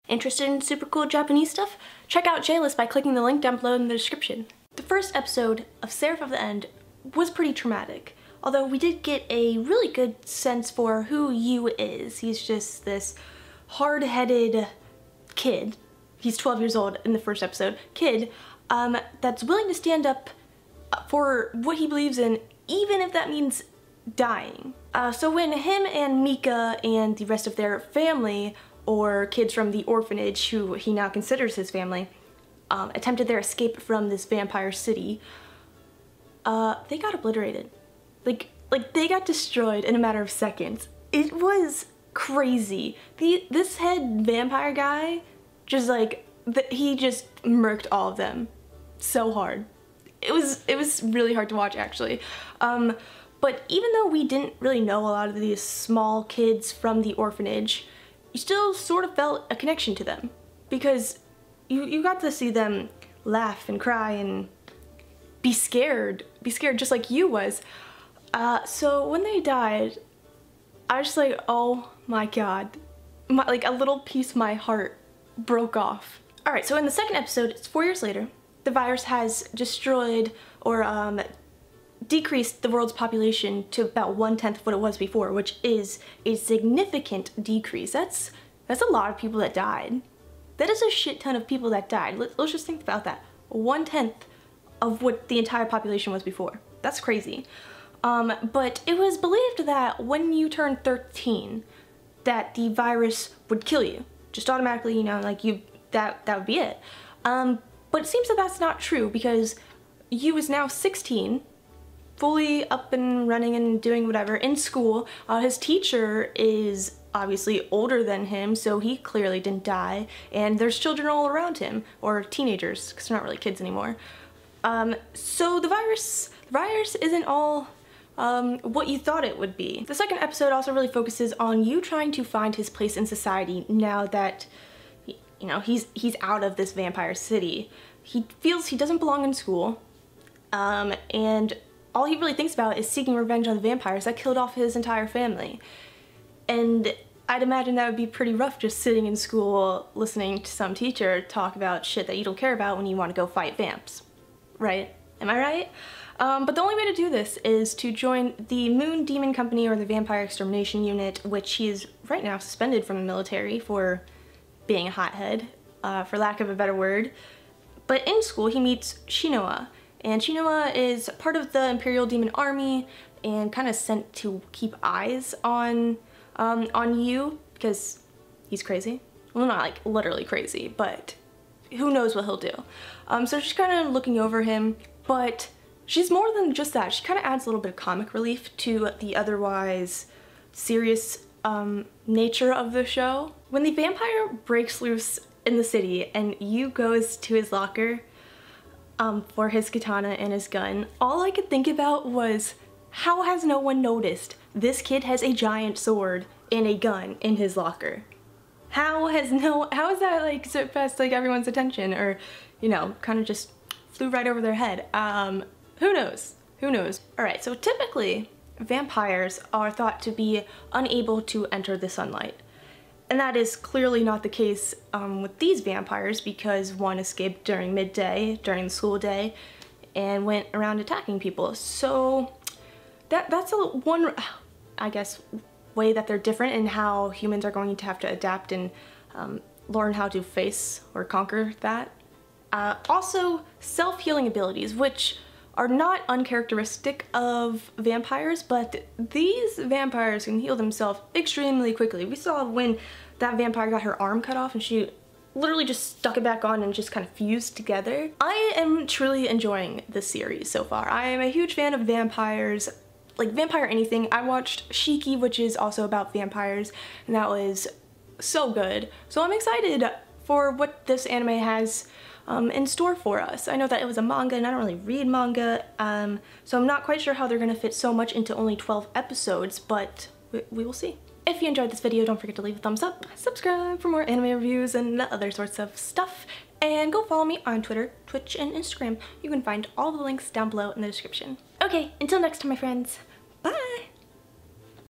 Interested in super cool Japanese stuff? Check out MyAnimeList by clicking the link down below in the description. The first episode of Seraph of the End was pretty traumatic, although we did get a really good sense for who Yu is. He's just this hard-headed kid. He's 12 years old in the first episode. Kid that's willing to stand up for what he believes in, even if that means dying. So when him and Mika and the rest of their family, or kids from the orphanage who he now considers his family, attempted their escape from this vampire city, they got obliterated. Like they got destroyed in a matter of seconds. It was crazy. This head vampire guy just he just murked all of them so hard. It was really hard to watch, actually. But even though we didn't really know a lot of these small kids from the orphanage, you still sort of felt a connection to them, because you got to see them laugh and cry and be scared just like you was. So when they died, I was just like, oh my god. Like a little piece of my heart broke off. Alright, so in the second episode, it's 4 years later, the virus has destroyed or decreased the world's population to about 1/10 of what it was before, which is a significant decrease. That's a lot of people that died. That is a shit ton of people that died. Let's just think about that. 1/10 of what the entire population was before. That's crazy. But it was believed that when you turn 13, that the virus would kill you. Just automatically, you know, like that would be it. But it seems that that's not true, because Yu is now 16, fully up and running and doing whatever in school. His teacher is obviously older than him, so he clearly didn't die, and there's children all around him, or teenagers, because they're not really kids anymore. So the virus isn't all what you thought it would be. The second episode also really focuses on Yu trying to find his place in society now that, you know, he's out of this vampire city. He feels he doesn't belong in school, and all he really thinks about is seeking revenge on the vampires that killed off his entire family. And I'd imagine that would be pretty rough, just sitting in school listening to some teacher talk about shit that you don't care about when you want to go fight vamps. Right? Am I right? But the only way to do this is to join the Moon Demon Company, or the Vampire Extermination Unit, which he is right now suspended from the military for being a hothead, for lack of a better word. But in school he meets Shinoa, and Shinoa is part of the Imperial Demon Army and kind of sent to keep eyes on Yu, because he's crazy. Well, not like literally crazy, but who knows what he'll do. So she's kind of looking over him, but she's more than just that. She kind of adds a little bit of comic relief to the otherwise serious nature of the show. When the vampire breaks loose in the city and Yu goes to his locker for his katana and his gun, all I could think about was, how has no one noticed this kid has a giant sword and a gun in his locker? How is that like surpassed like everyone's attention, or, you know, kind of just flew right over their head? Who knows? Who knows? Alright, so typically vampires are thought to be unable to enter the sunlight. And that is clearly not the case with these vampires, because one escaped during midday, during the school day, and went around attacking people. So that's one, I guess, way that they're different in how humans are going to have to adapt and learn how to face or conquer that. Also, self-healing abilities, which are not uncharacteristic of vampires, but these vampires can heal themselves extremely quickly. We saw when that vampire got her arm cut off and she literally just stuck it back on and just kind of fused together. I am truly enjoying this series so far. I am a huge fan of vampires, like vampire anything. I watched Shiki, which is also about vampires, and that was so good. So I'm excited for what this anime has in store for us. I know that it was a manga and I don't really read manga, so I'm not quite sure how they're gonna fit so much into only 12 episodes, but we will see. If you enjoyed this video, don't forget to leave a thumbs up, subscribe for more anime reviews and other sorts of stuff, and go follow me on Twitter, Twitch, and Instagram. You can find all the links down below in the description. Okay, until next time, my friends.